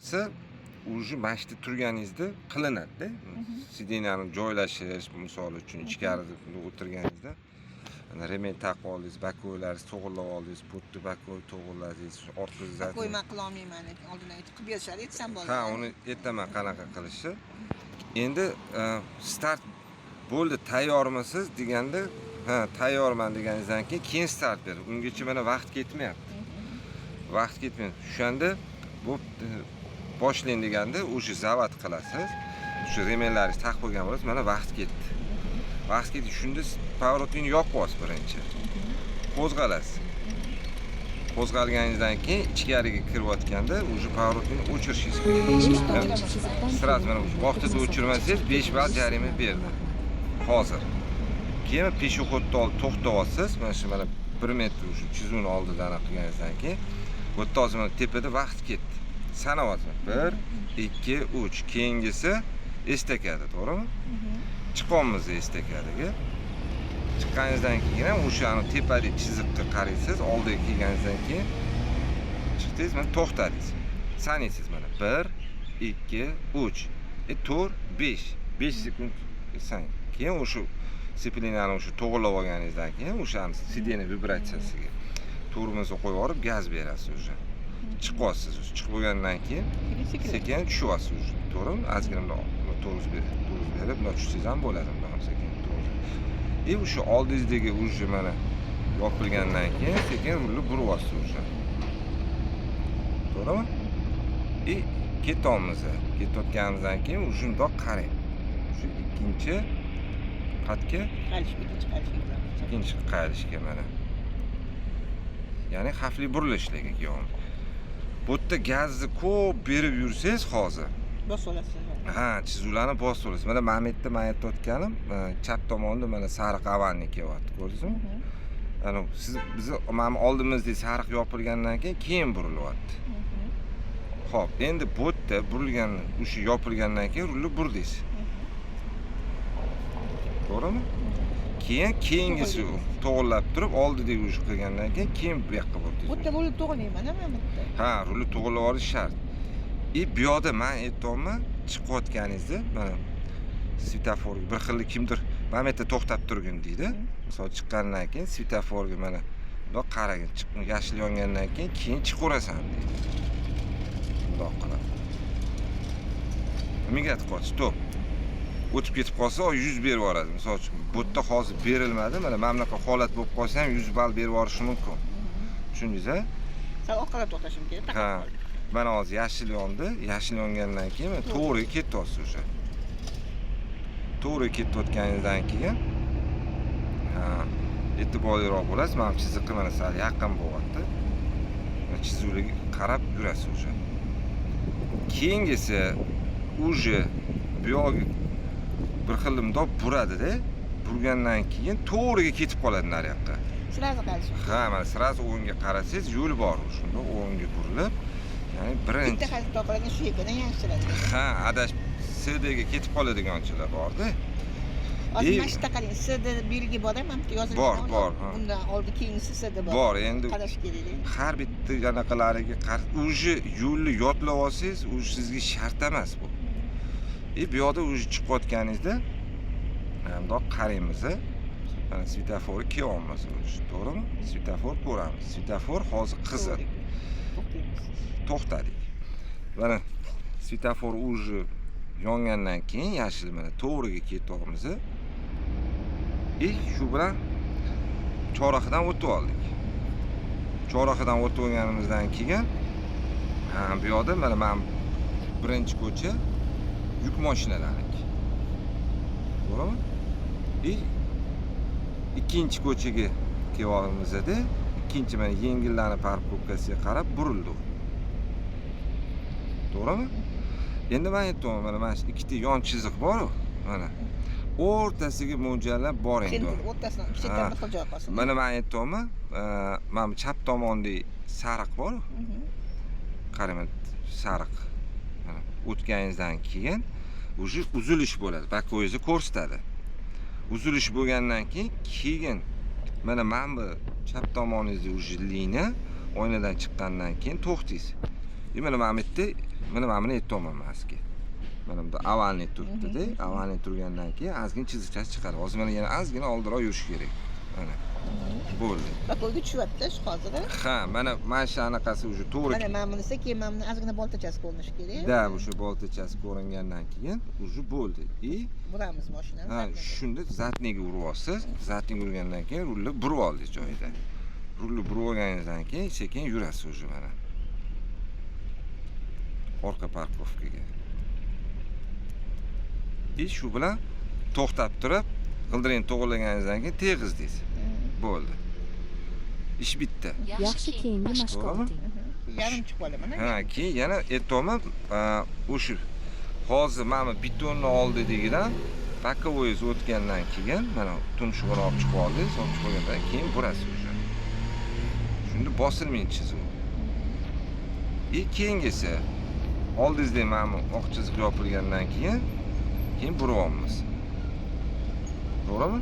bo'layotsa, уже mana shu yerda turganingizda qilinadi-da. Sideniyani joylashish, misol uchun ichkarida o'tirganingizda remen taqib oldingiz, bakoylaringizni to'g'irlab oldingiz, putni bakoy to'g'irladingiz, orqangizda bakoy man qila olmayman, oldin aytib qilib berishadi, aytsam bo'ladi. Ha, uni aytaman qanaqa qilishni. Endi start bo'ldi, tayyormisiz deganda, ha, tayyorman deganingizdan keyin start bering. Ungacha mana vaqt ketmayapti. Vaqt ketmaydi. O'shanda bu boshlang deganda o'sha zavod qilasiz. Shu remenlaringizni taqib qo'ygan bo'lasiz, mana vaqt ketdi. Vaqt ketdi. Shunda pavorotni yoqib olasiz birinchi. Qo'zg'alasiz. Qo'zg'alganingizdan keyin ichkariga kirayotganda o'sha pavorotni o'chirishingiz kerak. Sraz mana vaqtida o'chirmasangiz 5 ball jarima berdi. Hozir. Keyin peshobxodni olib to'xtayapsiz. Mana shu mana 1 metr o'sha chizuvni oldida aniq qilganingizdan keyin bu to'g'ri mana tepada vaqt ketdi. Sanayapsiz. 1, 2, 3. Keyingisi estakada, to'g'rimi? Chiqamiz estakadiga. Chiqqaningizdan keyin o'shani tepadagi chiziqqa qaraysiz, oldiga kelganingizdan keyin chiqdingiz, mana to'xtadingiz. Sanaysiz mana 1, 2, 3, 4, 5. 5 sekund sanang. Keyin o'sha seplinani o'sha to'g'irlab olganingizdan keyin o'shani sidena vibratsiyasiga tormozni qo'yib yuborib gaz berasiz o'sha. Chiqasiz. Chiqib bo'lgandan keyin sekin tushyapsiz o'sha. To'g'rimi? Ozgina tormoz berib, tushsangiz ham bo'ladi, sekin tormoz. O'sha oldingizdagi o'sha mana yopilgandan keyin sekin rulni buryapsiz o'sha. To'g'rimi? Ketamiz. Ketayotganimizdan keyin shundoq qarang. Shu ikkinchi qatga ikkinchi qayrishga mana. Ya'ni xavfli burilishlarga keyin. Bu yerda gazni ko'p berib yursangiz hozir bosib olasiz. Ha, chizuvlarni bosib olasiz. Mana Mametda men aytayotganim, chap tomonda mana sariq avanni kelyapti, ko'rdingizmi? Ana siz bizni mana oldimizda sariq yopilgandan keyin burilyapti. Xo'p, endi bu yerda burilgan, o'sha yopilgandan keyin rulni burdingiz. To'g'rimi? Keyingisi to'g'irlab turib, oldidagi ush qilgandan keyin bu yoqqa burdingiz. Bu yerda rulni to'g'irlayman, men bitta. Ha, rulni to'g'irlab olish shart. Bu yoqda men aytayapman, chiqayotganingizda mana svetoforga bir xil kimdir mana bu yerda to'xtab turgin deydi. Misol chiqqandan keyin svetoforga mana bundoq qaragin, yashil yongandan keyin chiqaverasan deydi. Bundoq qilib. Nimaga aytib stop. O'tib ketib qolsa, 100 berib yuboradi. Misol uchun, bu yerda hozir berilmadi. Mana bunaqa holat bo'lib qolsa ham 100 ball berib yuborishi mumkin. Tushundingiz-a? Sal orqaga to'xtashim kerak. Ha. Mana hozir yashil yondi. Yashil yongandan keyin to'g'riga ketyapsiz o'sha. To'g'riga ketayotganingizdan keyin e'tiborliroq bo'lasiz. Mana chiziqqa mana sal yaqin bo'lyapti. Chizuvlarga qarab yurasiz o'sha. Keyingisi уже bu yoqga bir xil mundoq buradi-da. Burgandan keyin to'g'riga ketib qoladi nariyoqqa. Sirazi qarash. Ha, mana sirazi o'ngga qarasangiz yo'l bor shunda o'ngga burilib, ya'ni birinchi bitta qaytib to'g'ridan shu yerdan yaxshiladi. Ha, adash SDga ketib qoladiganchilar bor-da. Hozir mana shu qarang, SD belgi bor-a, mana bu yozilgan. Bor. Undan oldi keyingisi SD bor. Bor, endi qarash kerak. har bitta anaqalariga o'zi yo'lni yodlab olsangiz, u sizga shart emas bu. Bu yoqda o'zi chiqayotganingizda bundoq qaraymiz. Mana svetofor kelyapmiz, to'g'rimi? Svetofor ko'ramiz. Svetofor hozir qizil. To'xtadik. Mana svetofor o'zi yongandan keyin yashil mana to'g'riga ketyapmiz. Shu bilan choraqidan o'tib oldik. Choraqidan o'tib olganimizdan keyin bu yoqda mana birinchi ko'cha yuk mashinalarniki. To'g'rimi? Ikkinchi ko'chaga kelyapmizda, ikkinchi mana yengillarni parkovkasiga qarab burildi. To'g'rimi? Endi men aytdim, mana shu ikkita yon chiziq bor-ku, mana. O'rtasiga mo'ljallab boring. Endi o'rtasidan chetdan bir xil joy qolsin. Mana men aytdim, mana chap tomonda sariq bor-ku. Qarang, sariq. Mana o'tganingizdan keyin уже uzilish bo'ladi. Bakoyingizni ko'rsatadi. Uzilish bo'lgandan keyin mana bu chap tomoningizda уже liniya oynadan chiqqandan keyin to'xtaysiz. Mana bu yerda mana buni aytolman maski. Mana bunda avalniy turibdi-da, avalniy turgandan keyin ozgina chiziqchasi chiqadi. Hozir mana yana ozgina oldinroq yurish kerak. Mana. Bo'ldi. Bakoga tushyapti hozir. Ha, mana shu anaqasi уже to'g'ri. Mana men bunisi keyin men buni ozgina boltachasi ko'rinishi kerak. Da, o'sha boltachasi ko'ringandan keyin уже bo'ldi. Buramiz mashinani. Ha, shunda zatniga uryapsiz. Zatniga urgandan keyin rulni burib oldi joyida. Rulni burib olganingizdan keyin sekin yurasiz уже mana. Orqa parkovkaga. Shu bilan to'xtab turib, g'ildirakni to'g'irlaganingizdan keyin teg'izdingiz. Bo'ldi. Ish bitdi. Yaxshi keyingi mashq olding. Yarim chiqib qoldi mana. Ha, keyin yana aytmoqman, o'sha hozir mana betonni oldidagidan pakovoyingiz o'tgandan keyin mana tumshug'ini olib chiqib oldingiz, olib chiqib olgandan keyin burasiz o'sha. Shunda bosilmang chizuv. Keyingisi oldingizda mana oq chiziq yopilgandan keyin buryapmiz. To'g'rimi?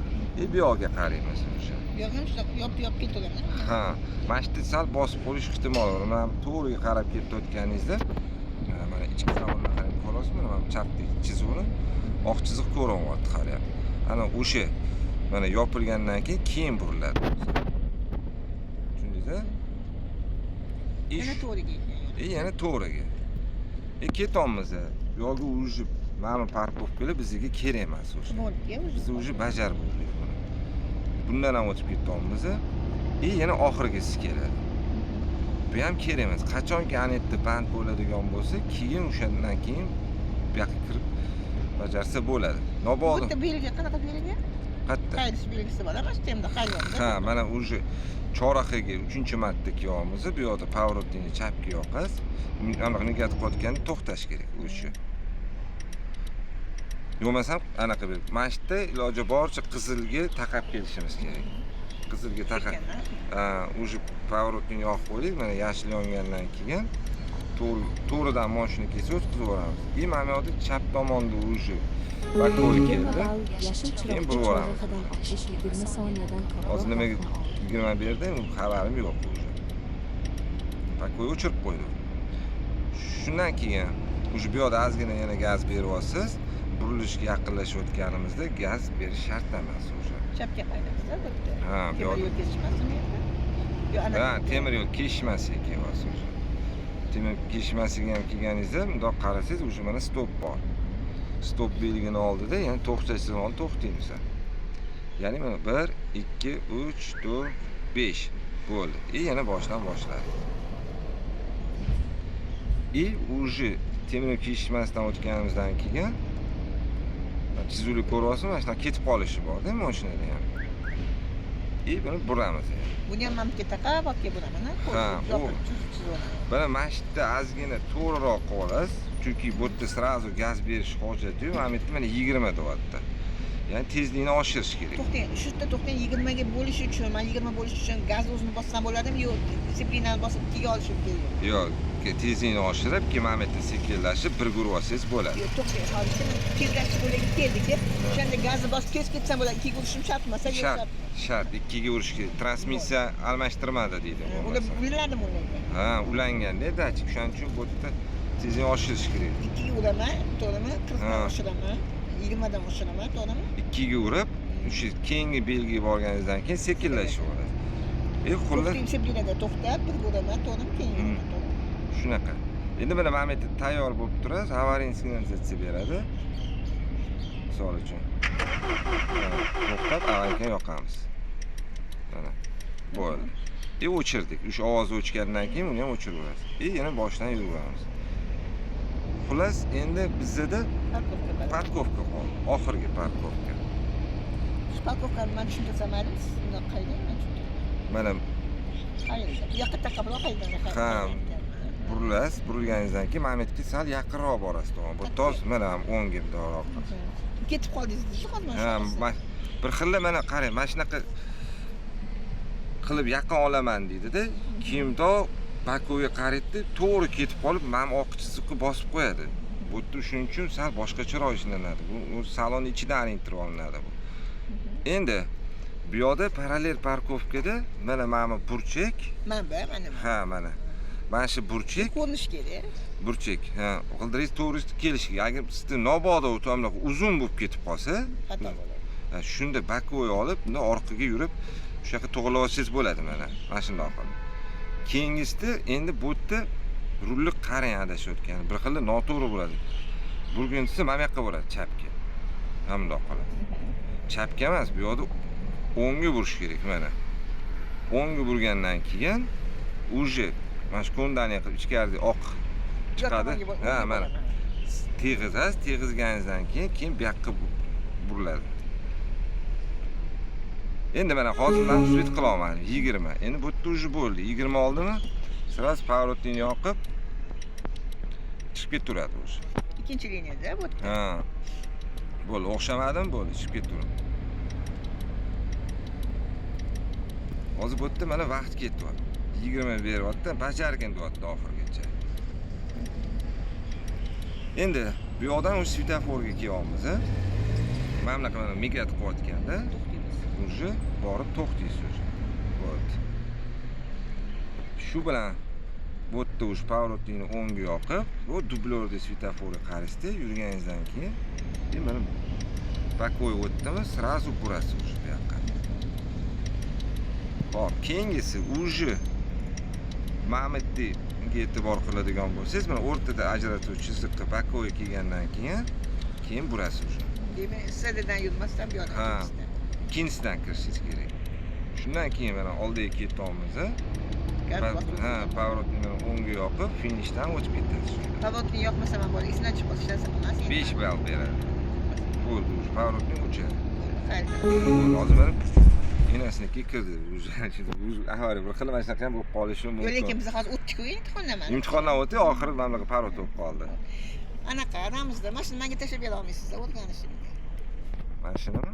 Bu yoqqa qaraymiz o'sha. Yo'qmi, shunaqa yop ketaveradi. Ha, mana shu sal bosib qo'yish ehtimoli bor. Mana to'g'riga qarab ketayotganingizda mana ichki tomondan qarab ko'rasizmi? Mana chapdek chiziqni oq chiziq ko'rinyapti qarab. Ana o'sha mana yopilgandan keyin buriladi. Tushundingizmi? Yana to'g'riga. Yana to'g'riga. Ketamiz. Yo'lga urishib mana parkovkalar bizga kerak emas o'sha. Biz уже bajarib bo'ldik buni. Bundan ham o'tib ketamiz. Yana oxirgisi keladi. Bu ham kerak emas. Qachonki anetda band bo'ladigan bo'lsa, keyin o'shandan keyin bu yoqqa kirib bajarsa bo'ladi. Nobodi. Bitta belgi, qanaqa belgi? Qayerda? Qaydish belgisi bor, emas, temda qayerda? Ha, mana уже choraqiga 3-marta kiyamiz. Bu yoqda pavrotni chapga yoqasiz. Aniq negatib qotganda to'xtash kerak o'sha. Yo'masam anaqa bir mashitda iloji boricha qizilga taqab kelishimiz kerak. Qizilga taqab. Уже pavrotni yoqib qo'ydik. Mana yashil yongandan keyin to'g'ridan mashina kelsa o'tkazib yuboramiz. Mana yoqda chap tomonda уже bakoy keldi. Yashil Keyin chiroqchi buramiz. chorrahadan 20 soniyadan ko'proq. Hozir nimaga 20 berdi, xabarim yo'q уже. Bakoy o'chirib qo'ydi. Shundan keyin уже bu yoqda ozgina yana gaz beryapsiz. Burilishga yaqinlashayotganimizda gaz berish shart emas o'sha. Chapga qaydasiz, bitta. Ha, bu yoqda. Temir yo'l kesishmasmi? Yo, ana. Ha, temir yo'l kesishmasiga kelyapsiz o'sha. Temir kesishmasiga ham kelganingizda, bundoq qarasangiz, o'sha mana stop bor. Stop belgini oldida, ya'ni to'xtashdan oldin to'xtaymiz. Ya'ni mana 1, 2, 3, 4, 5 bo'ldi. Yana boshdan boshladi. Уже temir yo'l kesishmasidan o'tganimizdan keyin chizuvni ko'ryapsizmi? Mana shunday ketib qolishi bor-da mashinada ham. Buni buramiz. Buni ham mamga taqab olib buraman. Ha, mana mashitda ozgina to'g'riroq qolasiz, chunki bu yerda srazu gaz berish hojati yo'q. Mana bu yerda 20 deyapti. Ya'ni tezlikni oshirish kerak. To'xtang, shu yerda to'xtang, 20 ga bo'lish uchun, men 20 bo'lish uchun gaz o'zini bossam bo'ladimi yo'q? Disiplinani bosib 2 ga olishim kerak. Yo'q, tezlikni oshirib, keyin mana bu yerda sekinlashib, birga ursangiz bo'ladi. Yo'q, to'xtang, hozir tezlash bo'lagiga keldik. O'shanda gazni bosib tez ketsam bo'ladi, 2 ga urishim shartmi? Shart, 2 ga urish kerak. Transmissiya almashtirmadi deydi. Ulanadimi ularga? Ha, ulanganda dachik, shuning uchun bu yerda tezlikni oshirish kerak. 2 ga uraman, to'g'rimi? 40 dan oshiraman. 20 dan oshiraman, to'g'rimi? 2 ga urib, o'sha keyingi belgiga borganingizdan keyin sekinlashib oladi. Xullas, disiplinada to'xtab, bir uraman, to'g'rimi? Keyin shunaqa. Endi mana bu yerda tayyor bo'lib turasiz, avariya signalizatsiya beradi. Misol uchun. To'xtab, avariyaga yoqamiz. Mana. Bo'ldi. O'chirdik. O'sha ovoz o'chgandan keyin uni ham o'chirib olasiz. Yana boshdan yuraveramiz. Xullas, endi bizda parkovka qoldi. Oxirgi parkovka. Shu parkovkani men tushuntirsam mayli, siz bundoq qaydang, men tushuntiray. Mana qayerda? Bu yoqqa taqabroq qaydan? Ha. Burilasiz, burilganingizdan keyin mana bu yerga sal yaqinroq borasiz, to'g'ri. Bu toz mana 10 ga daroq. Ketib qoldingiz-chi hozir mana. Bir xilla mana qarang, mana shunaqa qilib yaqin olaman deydi-da. Kiyimdo bakoga qaraydi, to'g'ri ketib qolib, mana oq chiziqqa bosib qo'yadi. Bu shuning uchun sal boshqacharoq ishlanadi. Bu salon ichidan alintirib olinadi bu. Endi bu yoqda parallel parkovkada mana burchak. Mana. Ha, mana. Mana shu burchak, Ko'rinish kerak. burchak. Ha, g'ildiringiz to'g'ri kelishi kerak. Agar sizda nobodo o'tamlar uzun bo'lib ketib qolsa, Xato bo'ladi. shunda bakoy olib, bundan orqaga yurib, o'sha yoqqa to'g'rilab olsangiz bo'ladi mana. Mana shunday qilib. Keyingisida endi bu yerda rulni qarang adashayotgan. Bir xil noto'g'ri bo'ladi. Burgunchisi mana bu yoqqa bo'ladi, chapga. Mana bunday qiladi. Chapga emas, bu yoqda o'ngga burish kerak mana. O'ngga burgandan keyin uje mana shu kondaniya qilib ichkarida oq chiqadi. Ha, mana. Teg'izasiz, teg'izganingizdan keyin bu yoqqa buriladi. Endi mana hozir men svet qilaman 20. Endi bu yerda uje bo'ldi. 20 oldimi? Sraz pavrotini yoqib chiqib ketaveradi o'sha. Ikkinchi liniyada bu. Ha. Bo'ldi, o'xshamadimi? Bo'ldi, chiqib ketaveradi. Hozir bu yerda mana vaqt ketyapti. 20 beryapti, bajargin deyapti oxirigacha. Endi bu yoqdan o'sha svetoforga kelyapmiz. Mana bunaqa mana migat qilayotganda уже borib to'xtaysiz o'sha. Bo'ldi. Shu bilan bu yerda o'sha pavrotini o'ngga yoqib, bu dublyorda svetoforga qarashda yurganingizdan keyin mana bakoy o'tdimi, sразу burasiz o'sha bu yoqqa. Hop, keyingisi уже Mametga e'tibor qiladigan bo'lsangiz, mana o'rtada ajratuvchi chiziqqa bakoy kelgandan keyin burasiz o'sha. Demak, sadadan yurmasdan bu yoqdan Ha. kirishdi. Ikkinchisidan kirishingiz kerak. Shundan keyin mana oldiga ketyapmiz. Ha, pavrotni o'ngga yoqib, finishdan o'tib ketasiz. Pavrotni yoqmasa ham bo'ladi. Esidan chiqib qolsa ishlasa bo'lmas. 5 ball beradi. Bo'ldi, o'sha pavrotni o'chadi. Xayr. Hozir mana enasinikiga kirdi. Ahvoli bir xil mana shunaqa ham bo'lib qolishi Yo'q, mumkin. lekin biz hozir o'tdik-ku imtihondan mana. Imtihondan o'tdi, oxiri mana bunaqa parvot bo'lib qoldi. Anaqa ramizda, mana shuni menga tashlab bera olmaysizlar o'rganishimga. Mana shunimi?